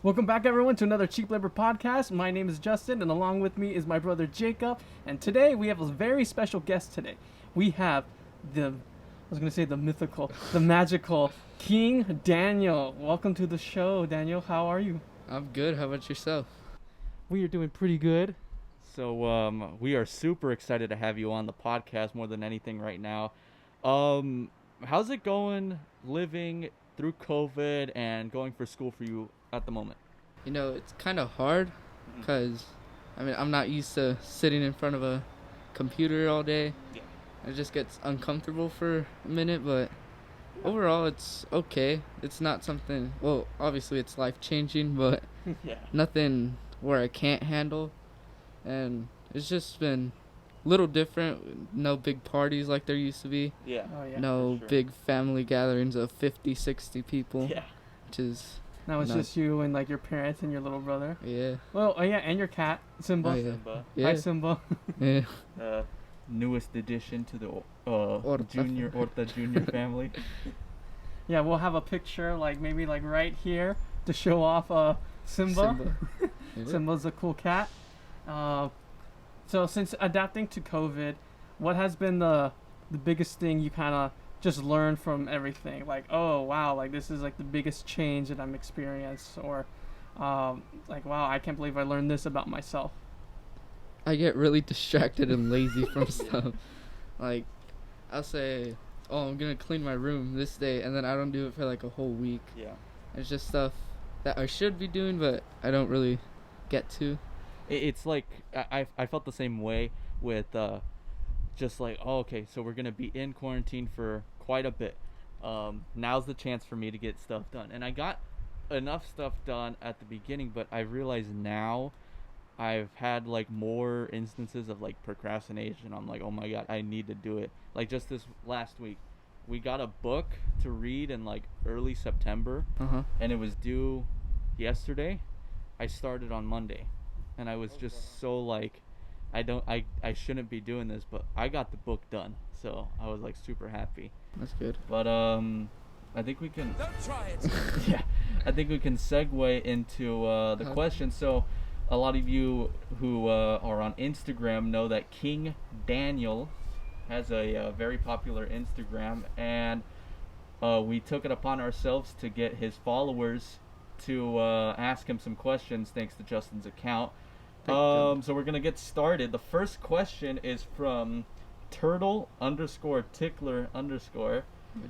Welcome back, everyone, to another Cheap Labor podcast. My name is Justin, and along with me is my brother Jacob. And today we have a very special guest. Today we have the mythical, the magical King Daniel. Welcome to the show, Daniel. How are you? I'm good. How about yourself? We are doing pretty good. So we are super excited to have you on the podcast more than anything right now. How's it going living through COVID and going for school for you at the moment? You know, it's kind of hard because, I'm not used to sitting in front of a computer all day. Yeah. It just gets uncomfortable for a minute, but overall, it's okay. It's not something, well, obviously it's life-changing, but Yeah. nothing where I can't handle. And it's just been a little different. No big parties like there used to be. Yeah. Oh yeah. No for sure. big family gatherings of 50, 60 people, Yeah. which is, Now it's No. just you and like your parents and your little brother. yeah. Well, oh yeah, and your cat Simba. Oh, yeah. Simba, Yeah. Hi Simba. Yeah. newest addition to the Horta. Horta Junior family. Yeah, we'll have a picture like maybe like right here to show off Simba. Yeah. Simba's a cool cat. So since adapting to COVID, what has been the biggest thing you kind of just learned from everything? Like, oh wow, like this is like the biggest change that I'm experienced, or like wow, I can't believe I learned this about myself. I get really distracted and lazy from stuff. Like, I'll say, oh, I'm gonna clean my room this day, and then I don't do it for like a whole week. Yeah. It's just stuff that I should be doing, but I don't really get to. It's like I felt the same way with just like, oh, okay, so we're gonna be in quarantine for quite a bit. Now's the chance for me to get stuff done, and I got enough stuff done at the beginning, but I realize now I've had like more instances of like procrastination. I'm like, oh my god, I need to do it. Like just this last week, we got a book to read in like early September, and it was due yesterday. I started on Monday, and I was just so like, I shouldn't be doing this, but I got the book done, so I was like super happy. That's good. But I think we can. Don't try it. Yeah, I think we can segue into the Okay. question. So, a lot of you who are on Instagram know that King Daniel has a very popular Instagram, and we took it upon ourselves to get his followers to ask him some questions, thanks to Justin's account. Thank God. So we're gonna get started. The first question is from Turtle _Tickler _.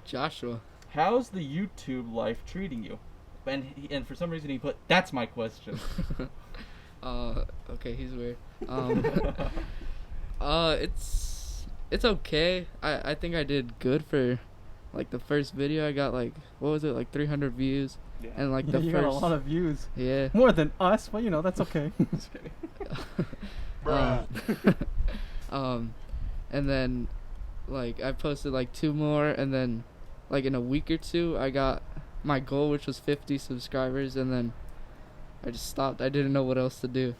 Joshua. How's the YouTube life treating you? And for some reason he put, that's my question. Okay, he's weird. It's okay. I think I did good for like the first video. I got like, what was it, like 300 views, Yeah. and like Yeah, the you first got a lot of views, yeah. more than us, but you know that's okay. Just kidding. um, and then like I posted like 2 more, and then like in a week or 2 I got my goal, which was 50 subscribers, and then I just stopped. I didn't know what else to do.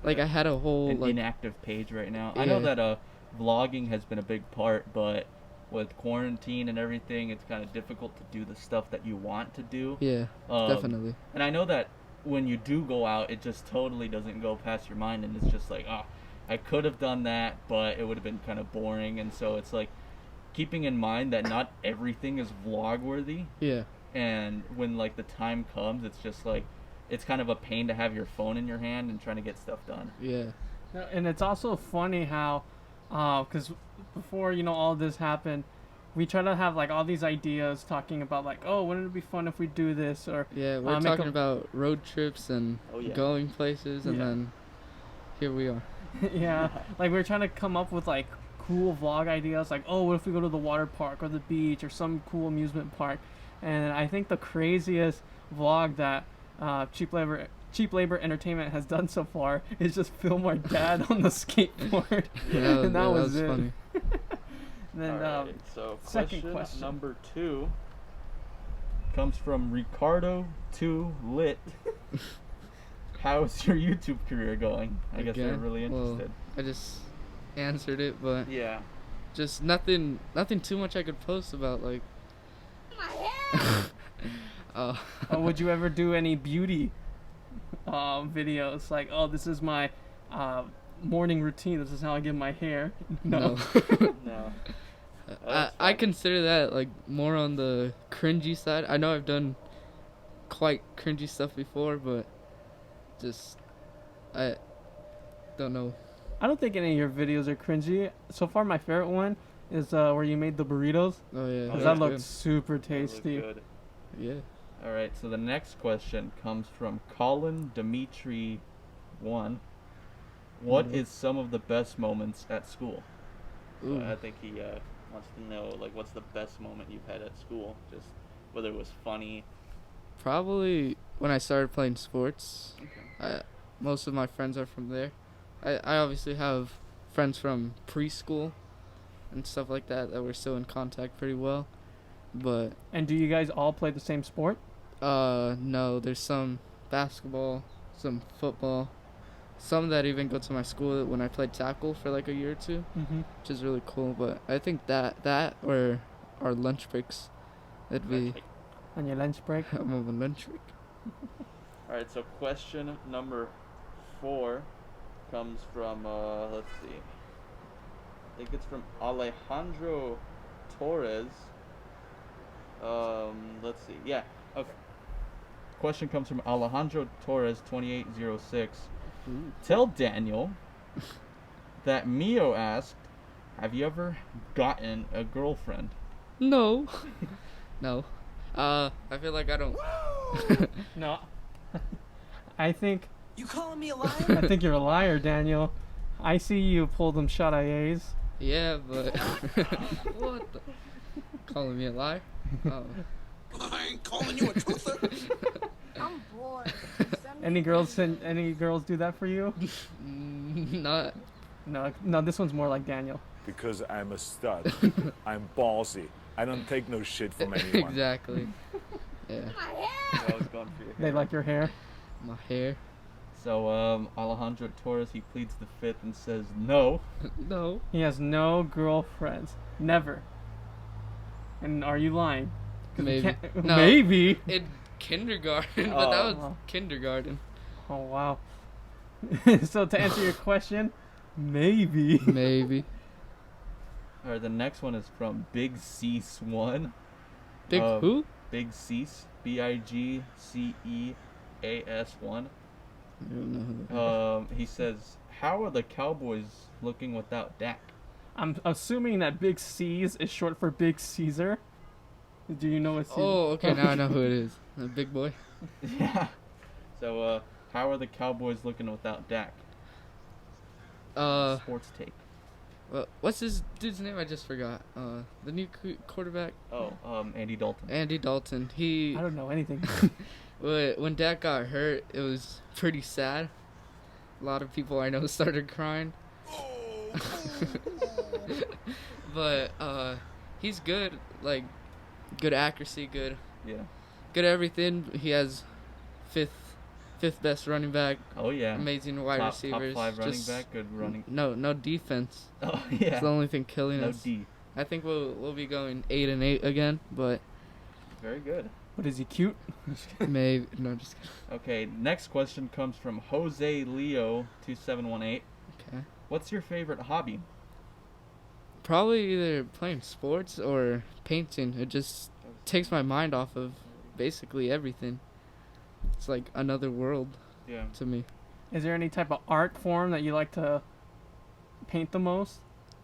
Like I had a whole An like inactive page right now. I know Yeah. that vlogging has been a big part, but with quarantine and everything, it's kind of difficult to do the stuff that you want to do. yeah, definitely. And I know that when you do go out, it just totally doesn't go past your mind, and it's just like, oh, I could have done that, but it would have been kind of boring. And so it's like keeping in mind that not everything is vlog worthy, Yeah. and when like the time comes, it's just like it's kind of a pain to have your phone in your hand and trying to get stuff done. Yeah. And it's also funny how, because before all this happened, we try to have like all these ideas talking about like, oh, wouldn't it be fun if we do this, or Yeah, we're make talking about road trips and Oh, yeah. going places, and Yeah. then here we are. yeah, like we're trying to come up with like cool vlog ideas, like, oh, what if we go to the water park or the beach or some cool amusement park. And I think the craziest vlog that Cheap Labor Entertainment has done so far is just film our dad on the skateboard. Yeah, And that was it. funny. And then Alright, so second question. number 2 comes from Ricardo 2 Lit. How's your YouTube career going? I guess they're Again? really Well, interested. I just answered it, but Yeah. just nothing too much I could post about, like. would you ever do any beauty videos like, oh, this is my morning routine. This is how I get my hair. No. No. I consider that like more on the cringy side. I know I've done quite cringy stuff before, but just I don't know. I don't think any of your videos are cringy. So far, my favorite one is where you made the burritos. Oh yeah, Cause yeah. that looked super That looked tasty. good. yeah. All right, so the next question comes from Colin Dimitri 1. What is some of the best moments at school? Ooh. I think he wants to know, like, what's the best moment you've had at school? Just whether it was funny. Probably when I started playing sports. Most of my friends are from there. I obviously have friends from preschool and stuff like that we're still in contact pretty well. But And do you guys all play the same sport? no, there's some basketball, some football, some that even go to my school when I played tackle for like a year or two, Mm-hmm. which is really cool. But I think that or our lunch breaks, that'd be On your lunch break? I'm on a lunch break. All right, so question number 4 comes from, let's see. I think it's from Alejandro Torres. Let's see. Yeah, okay. Question comes from Alejandro Torres 2806. Tell Daniel that Mio asked, have you ever gotten a girlfriend? No, no. I feel like I don't. No. I think You calling me a liar? I think you're a liar, Daniel. I see you pull them shot IAs. Yeah, but what? The? Calling me a liar? Oh. I ain't calling you a truther. I'm bored. Any girls do that for you? Not. No, this one's more like Daniel. Because I'm a stud. I'm ballsy. I don't take no shit from anyone. Exactly. Yeah. I was going for your They hair. like your hair. My hair. So, Alejandro Torres, he pleads the fifth and says no. No. He has no girlfriends. Never. And are you lying? 'Cause we Maybe. can't- No. Maybe. In kindergarten, but that Oh. was kindergarten. Oh wow. So to answer your question, maybe. Maybe. Or the next one is from Big Cease 1. Big Uh, who? Big Cease, BIGCEAS 1. I don't know who that is. He says, how are the Cowboys looking without Dak? I'm assuming that Big C's is short for Big Caesar. Do you know what Caesar? Oh, okay, now I know who it is. The big boy. Yeah. So, how are the Cowboys looking without Dak? Sports take. What's this dude's name? I just forgot. The new quarterback, Oh, Andy Dalton. Andy Dalton. He I don't know anything. when Dak got hurt, it was pretty sad. A lot of people I know started crying. But he's good. Like, good accuracy, good Yeah. everything. He has fifth best running back. Oh, yeah. Amazing wide top receivers. 5 running just back, good running. No defense. Oh, It's yeah. the only thing killing No us. D. I think we'll be going 8-8 again, but Very good. But is he cute? maybe no, just kidding. Okay, next question comes from Jose Leo 2718. Okay. What's your favorite hobby? Probably either playing sports or painting. It just takes my mind off of basically everything. It's like another world Yeah. to me. Is there any type of art form that you like to paint the most?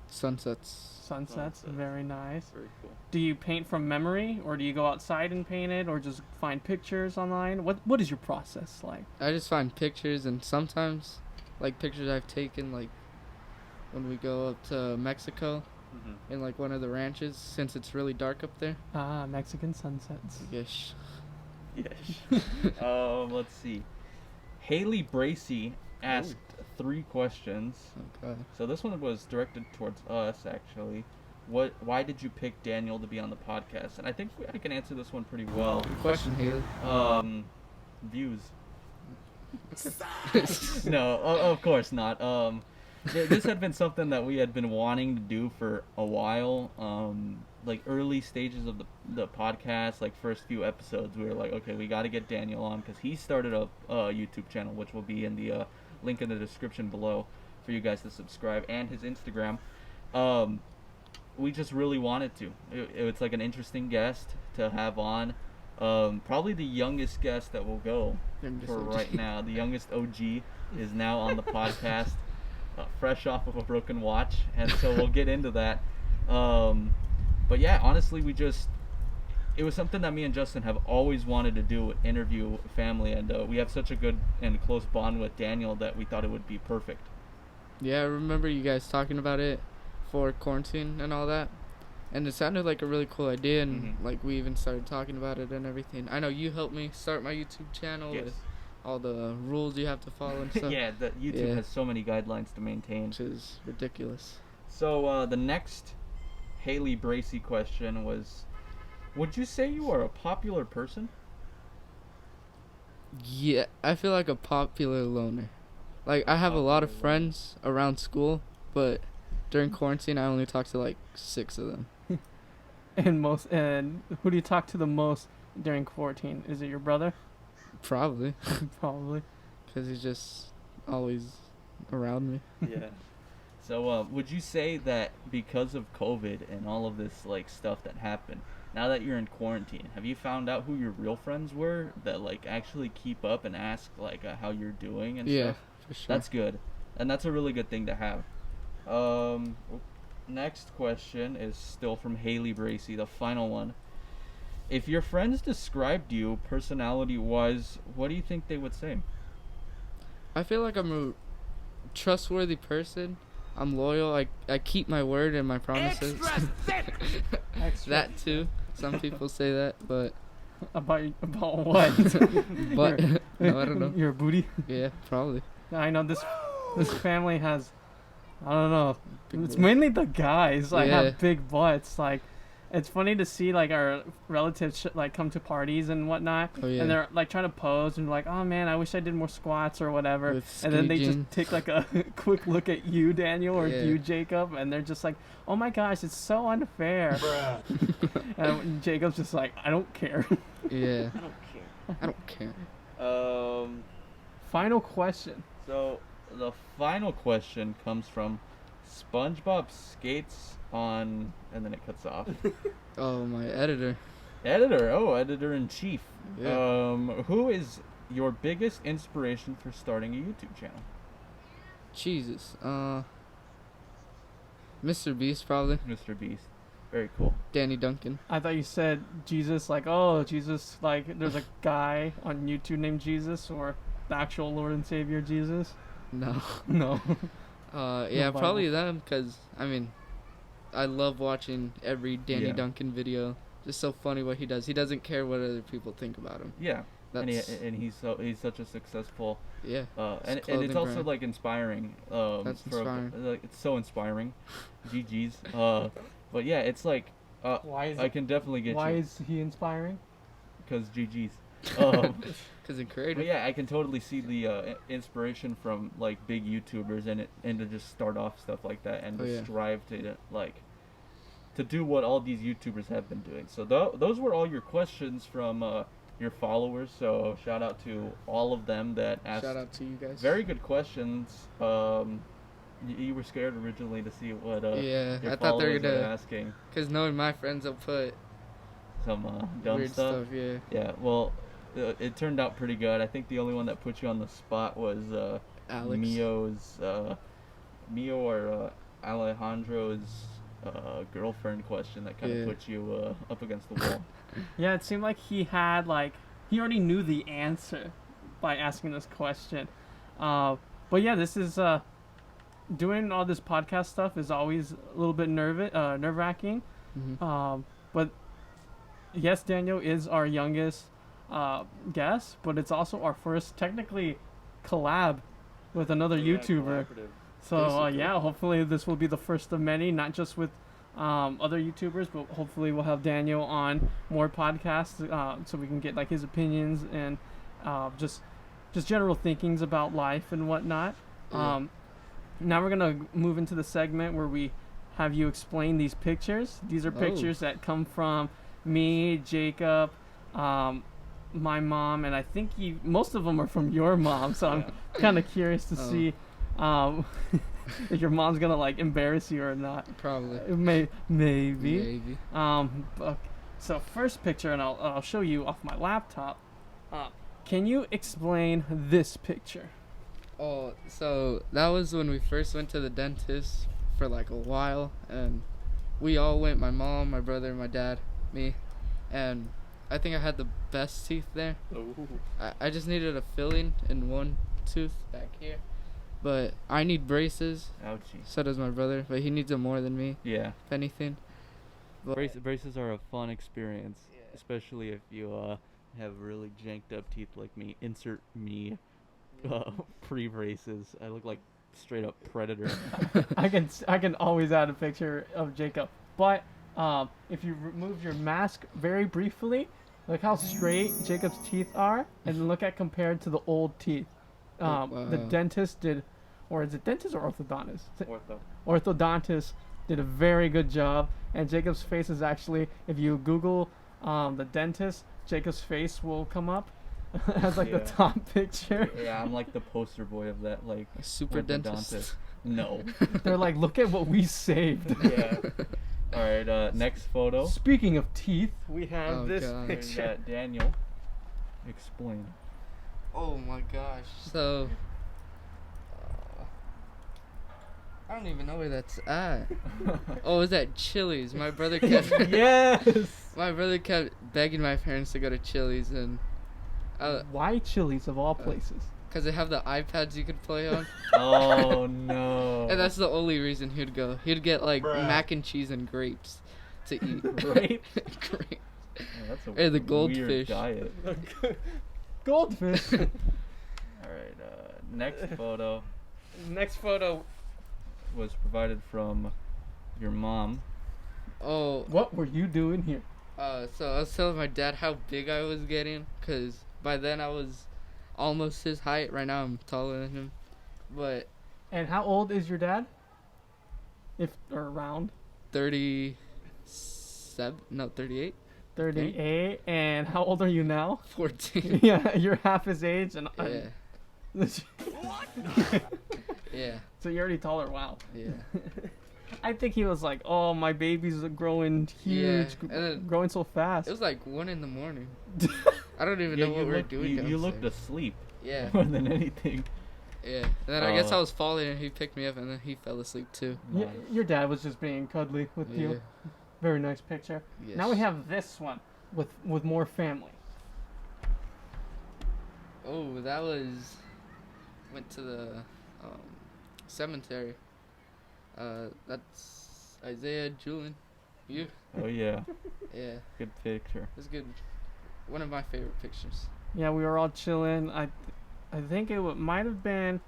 Sunsets. Sunsets, Sunsets. very nice. Very cool. Do you paint from memory, or do you go outside and paint it, or just find pictures online? What is your process like? I just find pictures, and sometimes like pictures I've taken like when we go up to Mexico Mm-hmm. in like one of the ranches, since it's really dark up there. Ah, Mexican sunsets. Yes. Yes. Let's see. Haley Bracy asked 3 questions. Okay. So this one was directed towards us, actually. Why did you pick Daniel to be on the podcast? And I think I can answer this one pretty well. Good question, Haley. Views. No, of course not. This had been something that we had been wanting to do for a while. like early stages of the podcast, like first few episodes, we were like, okay, we got to get Daniel on because he started a YouTube channel, which will be in the link in the description below for you guys to subscribe, and his Instagram. We just really wanted to. It's like an interesting guest to have on. Probably the youngest guest that will go Youngest for OG. right now. The youngest OG is now on the podcast, fresh off of a broken watch, and so we'll get into that. But yeah, honestly, it was something that me and Justin have always wanted to do, interview family, and we have such a good and close bond with Daniel that we thought it would be perfect. Yeah, I remember you guys talking about it for quarantine and all that. And it sounded like a really cool idea, and Mhm. like we even started talking about it and everything. I know you helped me start my YouTube channel Yes. with all the rules you have to follow and stuff. Yeah, YouTube Yeah. has so many guidelines to maintain. Which is ridiculous. So the next Haley Bracey question was, would you say you are a popular person? Yeah, I feel like a popular loner. Like, I have a lot of Popular loner. friends around school, but during quarantine, I only talk to like 6 of them. And who do you talk to the most during quarantine? Is it your brother? Probably, Probably. because he's just always around me. Yeah. So would you say that because of COVID and all of this like stuff that happened, now that you're in quarantine, have you found out who your real friends were that like actually keep up and ask like how you're doing and Yeah, stuff? for sure. That's good, and that's a really good thing to have. Next question is still from Haley Bracey, the final one. If your friends described you personality-wise, what do you think they would say? I feel like I'm a trustworthy person. I'm loyal. I keep my word and my promises. Extra. That too. Some people say that, but About what? but no, I don't know. Your booty. Yeah, probably. I know this family has, I don't know. Big It's boy. mainly the guys like Yeah. have big butts. Like, it's funny to see like our relatives like come to parties and whatnot, Oh, yeah. and they're like trying to pose and like, oh man, I wish I did more squats or whatever. With And then they skinny just jeans. take like a quick look at you, Daniel, or Yeah. you, Jacob, and they're just like, oh my gosh, it's so unfair. And Jacob's just like, I don't care. Yeah, I don't care. I don't care. Final question. So the final question comes from SpongeBob Skates on, and then it cuts off. Oh, my editor. Editor in chief. Yeah. Who is your biggest inspiration for starting a YouTube channel? Jesus. Mr. Beast probably. Mr. Beast. Very cool. Danny Duncan. I thought you said Jesus, like, oh, Jesus, like, there's a guy on YouTube named Jesus, or the actual Lord and Savior Jesus. No. No. Yeah, Bible. probably them, because, I mean, I love watching every Danny Yeah. Duncan video. Just so funny what he does. He doesn't care what other people think about him. Yeah. That's, And he's he's such a successful yeah. and it's clothing also brand. like inspiring. That's inspiring. Like, it's so inspiring. GG's. But yeah, it's like Why is I can definitely get Why you is he inspiring? because GG's. Um, Because in But creative. yeah, I can totally see the inspiration from like big YouTubers and to just start off stuff like that and Oh, just yeah. strive to like to do what all these YouTubers have been doing. So those were all your questions from your followers. So shout out to all of them that asked Shout out to you guys. very good questions. You were scared originally to see what Yeah, your I thought they were followers gonna. asking Because knowing my friends will put some dumb weird stuff. Yeah. Yeah, well, it turned out pretty good. I think the only one that put you on the spot was Alex. Mio or Alejandro's girlfriend question that kind of Yeah. put you up against the wall. Yeah, it seemed like he had, like, he already knew the answer by asking this question. But yeah, this is, doing all this podcast stuff is always a little bit nerve-wracking. Mhm. But yes, Daniel is our youngest guest, but it's also our first technically collab with another YouTuber. So Basically. yeah, hopefully this will be the first of many, not just with other YouTubers, but hopefully we'll have Daniel on more podcasts so we can get like his opinions and just general thinkings about life and whatnot. Yeah. Now we're gonna move into the segment where we have you explain these pictures. These are Oh. pictures that come from me, Jacob, my mom, and I think most of them are from your mom. So I'm kind of curious to Oh. see if your mom's gonna like embarrass you or not. Probably. Maybe. Maybe. So first picture, and I'll show you off my laptop. Can you explain this picture? Oh, so that was when we first went to the dentist for like a while, and we all went. My mom, my brother, my dad, me, and I think I had the best teeth there. I just needed a filling in one tooth back here, but I need braces. Ouchie. So does my brother, but he needs them more than me, Yeah. if anything. But Braces are a fun experience, Yeah. especially if you have really janked up teeth like me. Insert me pre-braces. I look like straight up predator. I can always add a picture of Jacob, but if you remove your mask very briefly, look how straight Jacob's teeth are, and look at compared to the old teeth. The Wow. dentist did, or is it dentist or orthodontist? Ortho. Orthodontist did a very good job, and Jacob's face is actually, if you Google the dentist, Jacob's face will come up as like the Yeah. top picture. Yeah, I'm like the poster boy of that. Like a super dentist. orthodontist. No. They're like, look at what we saved. Yeah. All right. Next photo. Speaking of teeth, we have Oh, this God. And, picture. Daniel, explain. Oh my gosh. So, I don't even know where that's at. Oh, it's at Chili's. My brother kept Yes. my brother kept begging my parents to go to Chili's, and Why Chili's of all places? because they have the iPads you could play on, Oh no. and that's the only reason he'd go. He'd get like Bruh. mac and cheese and grapes to eat. Grapes? Grapes. Yeah, that's a Hey, the weird goldfish. diet. Goldfish. All right. Next photo Next photo. was provided from your mom. Oh, What were you doing here? so I was telling my dad how big I was getting, because by then I was almost his height. Right now I'm taller than him. But And how old is your dad? If or around 38? 38. And how old are you now? 14. Yeah, you're half his age, and Yeah, yeah, so you're already taller. Wow. yeah. I think he was like, "Oh, my baby's growing huge, and then- growing so fast." It was like 1 in the morning. I don't even Yeah, know what we were doing You looked downstairs. asleep Yeah, more than anything. yeah. And then I guess Oh. I was falling and he picked me up and then he fell asleep too. Y- your dad was just being cuddly with Yeah. you. Very nice picture. Yes. Now we have this one with more family. Oh, that was went to the cemetery. That's Isaiah, Julian, you. Oh yeah, Yeah, good picture. it's good. One of my favorite pictures. Yeah, we were all chilling. I think it might have been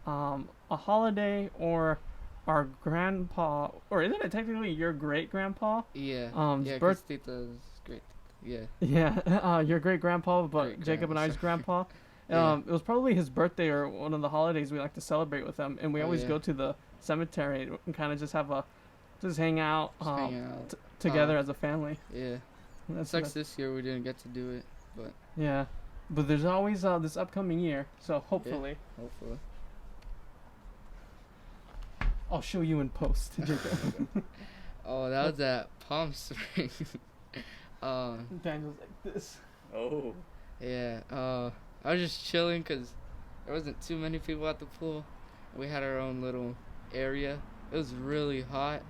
a holiday or our grandpa, or isn't it technically your great grandpa? Yeah. His Yeah, birth- 'cause Tita's great. Yeah. Yeah, your great grandpa, but Great Jacob and grandpa, I's sorry. grandpa. Yeah. It was probably his birthday or one of the holidays we like to celebrate with him, and we Oh, always yeah. go to the cemetery and kind of just just hang out, Just hang out. together Oh. as a family. Yeah. That's Sucks this year we didn't get to do it, but yeah, but there's always this upcoming year, so hopefully hopefully. I'll show you in post, Jacob. Oh, that was at Palm Springs. Daniel's like this. Oh. Yeah. I was just chilling because there wasn't too many people at the pool. We had our own little area. It was really hot.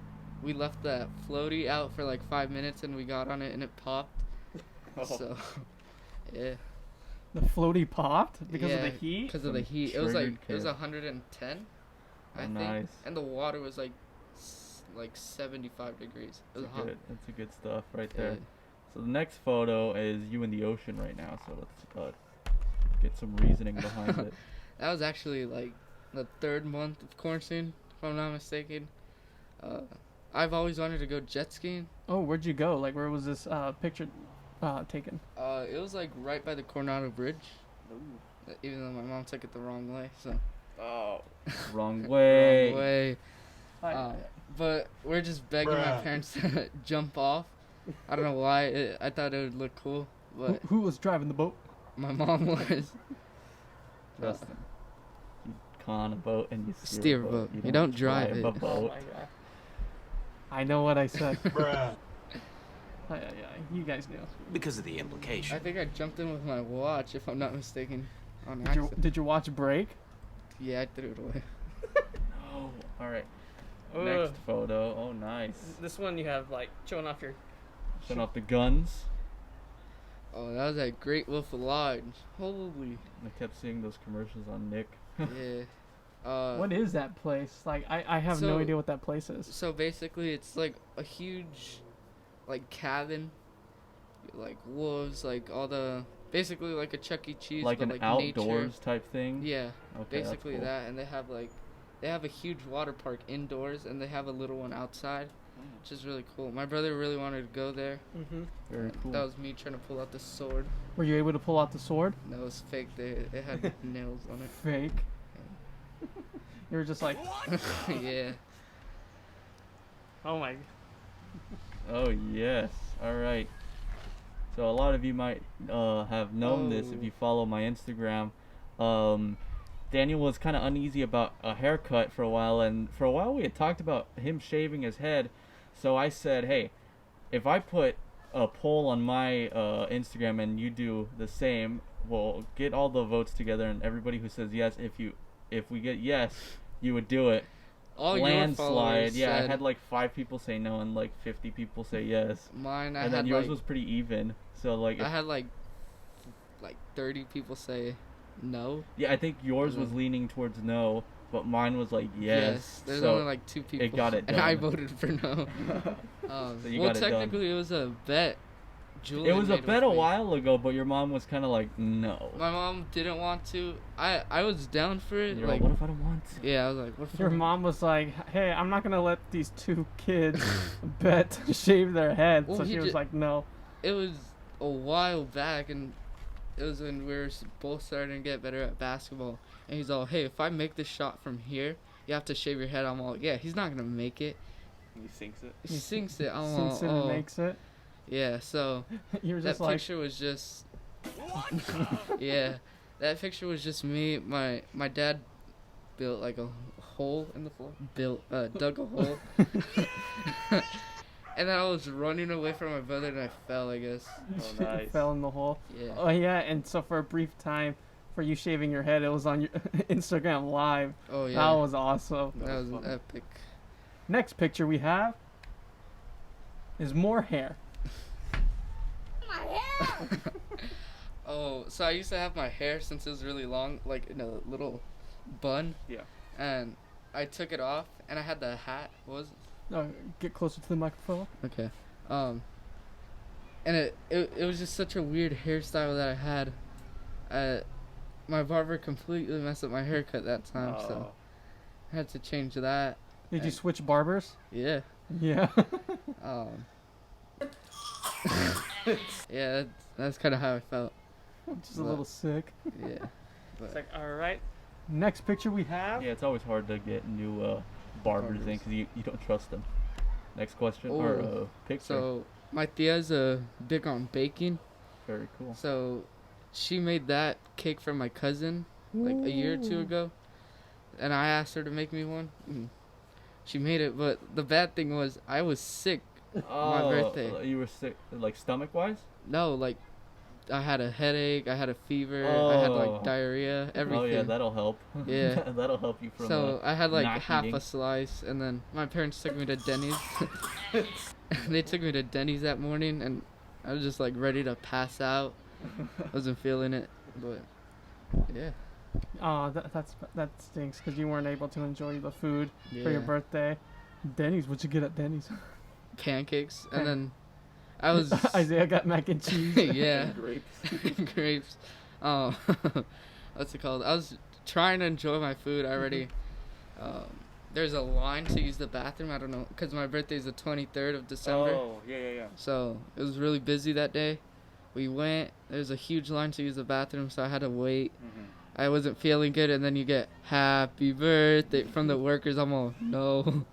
We left that floaty out for like 5 minutes and we got on it and it popped. So, yeah. The floaty popped because of the Yeah, heat. Because of the Some heat. It was triggered like, it was kid. 110, I Oh, think. nice. And the water was like 75 degrees. It was That's hot. good. That's a good stuff right Yeah. there. So the next photo is you in the ocean right now. So let's get some reasoning behind it. That was actually like the 3rd month of quarantine, if I'm not mistaken. I've always wanted to go jet skiing. Oh, where'd you go? Like, where was this picture taken? It was like right by the Coronado Bridge. Even though my mom took it the wrong way, so. Oh. Wrong way. Wrong way. But we're just begging my parents to jump off. I don't know why. I thought it would look cool, but Who was driving the boat? my mom was. Justin, you con a boat and you Steer a boat. You don't drive it. a Oh boat. my god. I know what I said. You guys knew. Because of the implication. I think I jumped in with my watch, if I'm not mistaken, on Did your, accident. did your watch break? Yeah, I threw it away. Oh, all right. Next photo. Oh, nice. This one you have like showing off your. Showing off the guns. Oh, that was at Great Wolf Lodge. Holy. I kept seeing those commercials on Nick. Yeah. What is that place? Like I have no so- idea what that place is. So basically, it's like a huge, like, cabin. Like wolves, like all the. Basically, like a Chuck E. Cheese, Like but an like outdoors nature. type thing. Yeah. Okay, that's Basically cool. that, and they have like, they have a huge water park indoors, and they have a little one outside, which is really cool. My brother really wanted to go there. Mm-hmm. Very cool. That was me trying to pull out the sword. Were you able to pull out the sword? That was fake. It had nails on Fake. You were just like, it. Yeah. oh my. Oh yes. All right. So a lot of you might have known this if Oh. you follow my Instagram. Daniel was kind of uneasy about a haircut for a while, and for a while we had talked about him shaving his head. So I said, hey, if I put a poll on my Instagram and you do the same, we'll get all the votes together, and everybody who says yes, if we get yes, you would do it. All your Landslide. followers Yeah, I said had like 5 people say no and like 50 people say yes. mine. I And had then yours like was pretty even. So like, I had like 30 people say no. yeah, I think yours was Mhm. leaning towards no, but mine was like yes. There's so only like 2 people. got it And I done. voted for no. So you Well, got it done. technically, it was a bet. it Julian was a made bet a with me. while ago, but your mom was kind of like no. My mom didn't want to. I was down for it. And you're Like, like, what if I don't want to? yeah, I was like, what if Your I- mom was like, "Hey, I'm not gonna let these 2 kids bet to shave their head." Well, So he she was ju- like, "No." It was a while back, and it was when we were both starting to get better at basketball. And he's all, hey, if I make this shot from here, you have to shave your head. I'm all, yeah, he's not gonna make it. He sinks it. He sinks it. I'm Since it all, oh. makes it, Yeah, so you're that just like, picture was just, yeah, that picture was just me. My dad built like a hole in the floor. Dug a hole. And then I was running away from my brother and I fell, I guess. Oh, nice. fell in the hole. Yeah. Oh yeah, and so for a brief time, for you shaving your head, it was on your Instagram Live. Oh yeah. That was awesome. That was fun. epic. Next picture we have is more hair. Oh, so I used to have my hair since it was really long, like in a little bun. Yeah. And I took it off, and I had the hat. What was Oh, get closer to the microphone. it? Okay. And it was just such a weird hairstyle that I had. My barber completely messed up my haircut that time, so I had to change that. Did you And- switch barbers? Yeah. Yeah. Yeah, that's kind of how I felt. Just a little sick. Yeah. It's like, all right. Next picture we have. Yeah, it's always hard to get new barbers in Barbers. because you don't trust them. Next question or Oh, picture. So my tia's big on baking. Very cool. So she made that cake for my cousin like a year or 2 Ooh. ago, and I asked her to make me one. She made it, but the bad thing was I was sick. Oh, birthday. You were sick, like stomach wise? No, like I had a headache, I had a fever, I had Oh. like diarrhea, everything. Oh yeah, that'll help. Yeah. that'll help you from. So I had like not half eating. a slice, and then my parents took me to Denny's. They took me to Denny's that morning, and I was just like ready to pass out. Wasn't feeling it, but yeah. Oh, that stinks because you weren't able to enjoy the food Yeah. for your birthday. Denny's, what'd you get at Denny's? Pancakes, and then I was Isaiah got mac and cheese. yeah, grapes. grapes. Oh, what's it called? I was trying to enjoy my food. I already. There's a line to use the bathroom. I don't know, because my birthday is the 23rd of December. Oh yeah. So it was really busy that day. We went. There's a huge line to use the bathroom, so I had to wait. I wasn't feeling good, and then you get happy birthday from the workers. I'm all, no.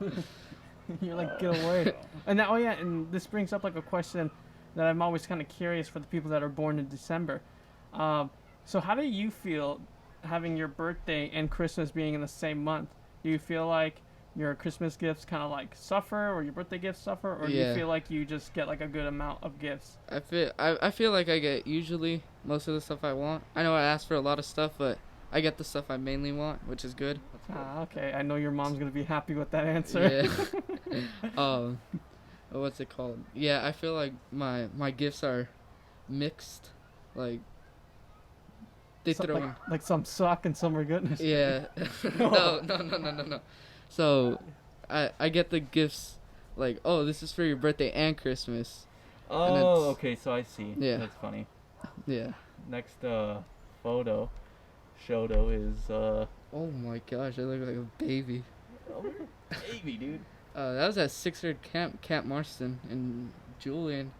You're like, get away. And now, oh yeah, and this brings up like a question that I'm always kind of curious for the people that are born in December. So how do you feel having your birthday and Christmas being in the same month? Do you feel like your Christmas gifts kind of like suffer, or your birthday gifts suffer, or do you Yeah. feel like you just get like a good amount of gifts? I feel like I get usually most of the stuff I want. I know I ask for a lot of stuff, but I get the stuff I mainly want, which is good. Okay, I know your mom's gonna be happy with that answer. Yeah. What's it called? Yeah, I feel like my gifts are mixed. Like they So, throw in. like some suck and some are goodness. Yeah. No. So, I get the gifts like, oh, this is for your birthday and Christmas. Oh, it's- okay, so I see. Yeah. That's funny. Yeah. Next photo, Shoto is Oh my gosh, I look like a baby. baby, dude. That was at 6th grade Camp Marston in Julian,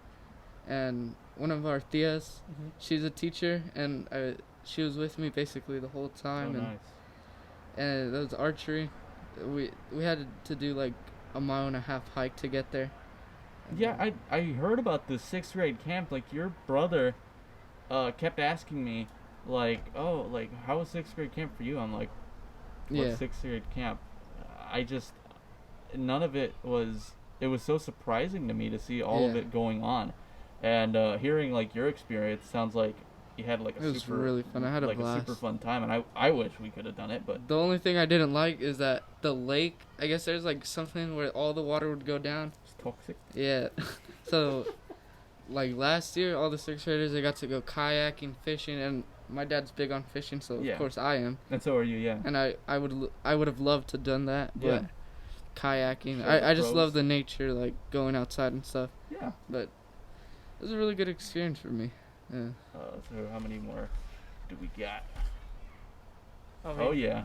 and one of our tias, Mhm. she's a teacher, and she was with me basically the whole Oh, time, nice. and that was archery. We had to do like a 1.5 mile hike to get there. Yeah, I heard about the 6th grade camp. Like your brother, kept asking me, like, oh, like how was 6th grade camp for you? I'm like, what Yeah. 6th grade camp? I just none of it was. It was so surprising to me to see all of Yeah. it going on, and hearing like your experience sounds like you had like a It was super really fun. I had a like blast. a super fun time, and I wish we could have done it, but The only thing I didn't like is that the lake. I guess there's like something where all the water would go down. it's toxic. Yeah. So, like last year, all the 6th graders they got to go kayaking, fishing, and my dad's big on fishing, so Yeah. of course I am. And so are you, yeah. And I would have loved to done that, but Yeah. kayaking. Show the I just pros. love the nature, like going outside and stuff. Yeah. But it was a really good experience for me. Yeah. So how many more do we got? Oh, Oh yeah.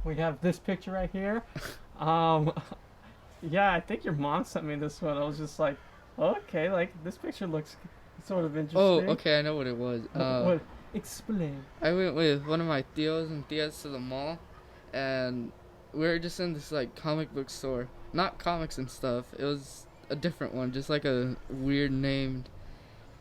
We have this picture right here. Yeah, I think your mom sent me this one. I was just like, okay, like this picture looks sort of interesting. Oh, okay, I know what it was. What? Explain. I went with one of my tios and tias to the mall, and we were just in this like comic book store. Not comics and stuff. It was a different one, just like a weird named.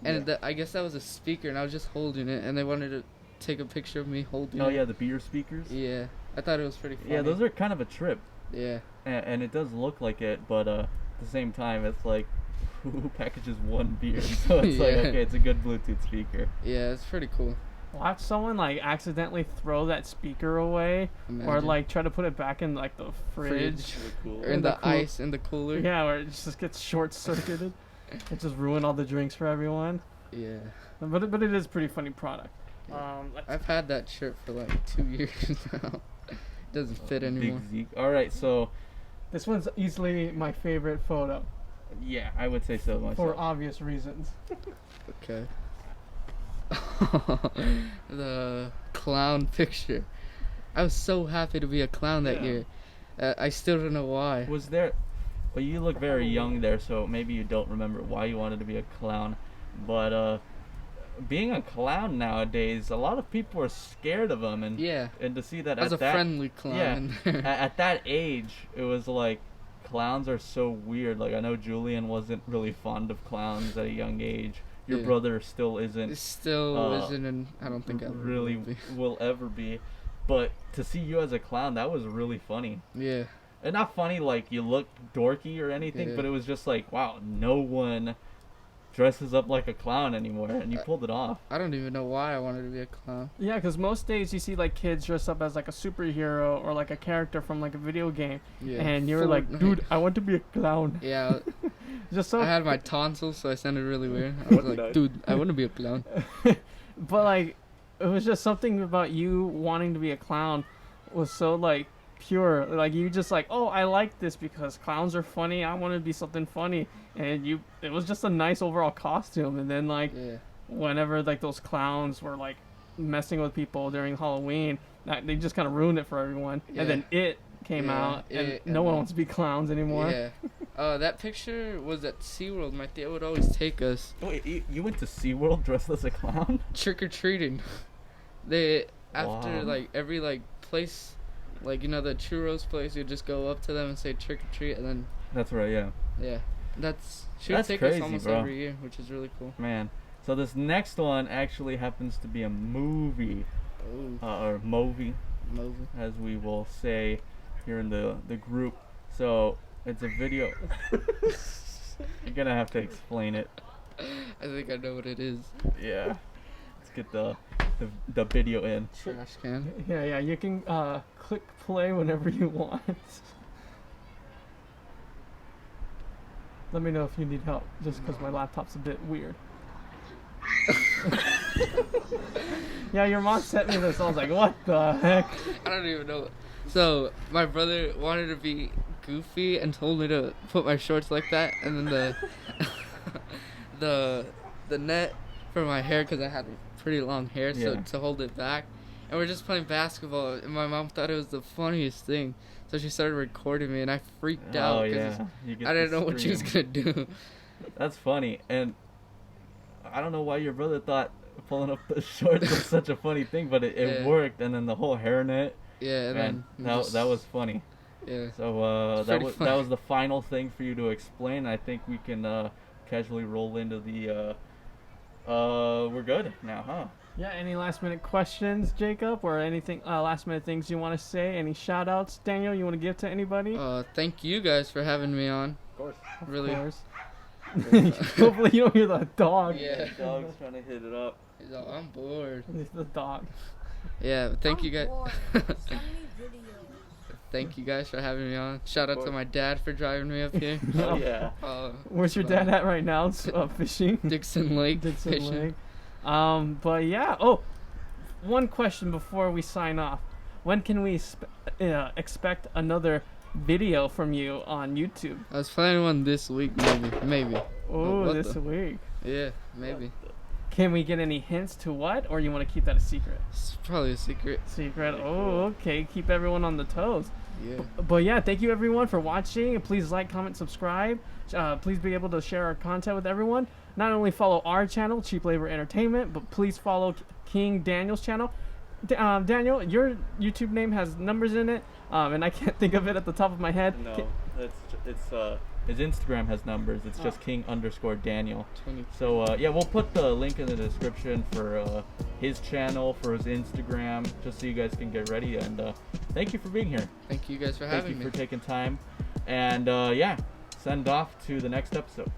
And I guess that was a speaker, and I was just holding it, and they wanted to take a picture of me holding Oh it. yeah, the beer speakers. Yeah, I thought it was pretty funny. Yeah, those are kind of a trip, Yeah, and it does look like it, but at the same time, it's like, who packages one beer? So it's like, Yeah. okay, it's a good Bluetooth speaker. yeah, it's pretty cool. Watch someone like accidentally throw that speaker away, or Imagine. like try to put it back in like the fridge. Or in in the the cool- ice in the cooler. Yeah, where it just gets short circuited. It just ruined all the drinks for everyone. Yeah. But it is a pretty funny product. I've had that shirt for like 2 years now. It doesn't fit anymore. Big Zeke. All right, so This one's easily my favorite photo yeah, I would say so myself. for obvious reasons. Okay. The clown picture. I was so happy to be a clown that Yeah. year. I still don't know why. Was there? Well, you look very young there, so maybe you don't remember why you wanted to be a clown. But being a clown nowadays, a lot of people are scared of them, and Yeah. and to see that I was a at that friendly clown in there. at that age, it was like clowns are so weird. Like I know Julian wasn't really fond of clowns at a young age. Your Yeah. brother still isn't. It still uh, isn't, and I don't think I really will be. will ever be. But to see you as a clown, that was really funny. Yeah. And not funny like you look dorky or anything, Yeah. but it was just like, wow, no one dresses up like a clown anymore, and you pulled it off. I don't even know why I wanted to be a clown. Yeah, because most days you see like kids dress up as like a superhero or like a character from like a video game, Yeah. and you were like, Fortnite. dude, I want to be a clown. Yeah. Just so, I had my tonsils, so I sounded really weird. I was like, Fortnite. dude, I want to be a clown. but like, it was just something about you wanting to be a clown was so like pure. Like you just like, oh, I like this because clowns are funny. I want to be something funny, and it was just a nice overall costume. And then like, Yeah. whenever like those clowns were like messing with people during Halloween, they just kind of ruined it for everyone. Yeah. And then it came Yeah, out, and It, no and one then- wants to be clowns anymore. Yeah. That picture was at SeaWorld. My tia would always take us Wait, you went to SeaWorld dressed as a clown? trick or treating. They after Wow. like every like place, like you know the churros place, you just go up to them and say trick or treat, and then That's right. Yeah. yeah, she That's take crazy, us almost bro. every year, which is really cool. Man. So this next one actually happens to be a movie, Oh, or movie, movie. as we will say here in the group. So it's a video. You're gonna have to explain it. I think I know what it is. Yeah. Let's get the video in. Trash can. Yeah, you can click play whenever you want. Let me know if you need help, just because my laptop's a bit weird. Yeah, your mom sent me this. I was like, what the heck? I don't even know. So my brother wanted to be goofy and told me to put my shorts like that, and then the net for my hair, because I had pretty long hair, so Yeah. to hold it back. And we're just playing basketball, and my mom thought it was the funniest thing, so she started recording me, and I freaked out Oh because yeah. You get I to didn't know what she was scream. gonna do. That's funny, and I don't know why your brother thought pulling up the shorts was such a funny thing, but it Yeah. worked. And then the whole hairnet, Yeah, and man, then that was funny. yeah. So It's that pretty was funny. the final thing for you to explain. I think we can casually roll into the we're good now, huh? Yeah, any last minute questions, Jacob, or anything last minute things you want to say? Any shout outs, Daniel, you want to give to anybody? Thank you guys for having me on. Of course. Really. Of course. Hopefully you don't hear the dog. Yeah. Dog's trying to hit it up. He's all, I'm bored. It's the dog. Yeah, but thank I'm you guys. bored. Send me videos. Thank you guys for having me on. Shout out to my dad for driving me up here. Oh yeah. Where's your dad at right now? Fishing. Dixon Lake. Dixon fishing. Lake. But yeah. Oh, one question before we sign off. When can we expect another video from you on YouTube? I was planning one this week, maybe. Oh, what this the- week. Yeah, maybe. Can we get any hints to what, or you want to keep that a secret? It's probably a secret. Secret. Oh, okay. Keep everyone on the toes. Yeah. But yeah, thank you everyone for watching. Please like, comment, subscribe. Please be able to share our content with everyone. Not only follow our channel, Cheap Labor Entertainment, but please follow King Daniel's channel. Daniel, your YouTube name has numbers in it, and I can't think of it at the top of my head. No, it's his Instagram has numbers. It's just King_Daniel. 20. So yeah, we'll put the link in the description for his channel, for his Instagram, just so you guys can get ready. And thank you for being here. Thank you guys for Thank having you me. for taking time. And yeah, send off to the next episode.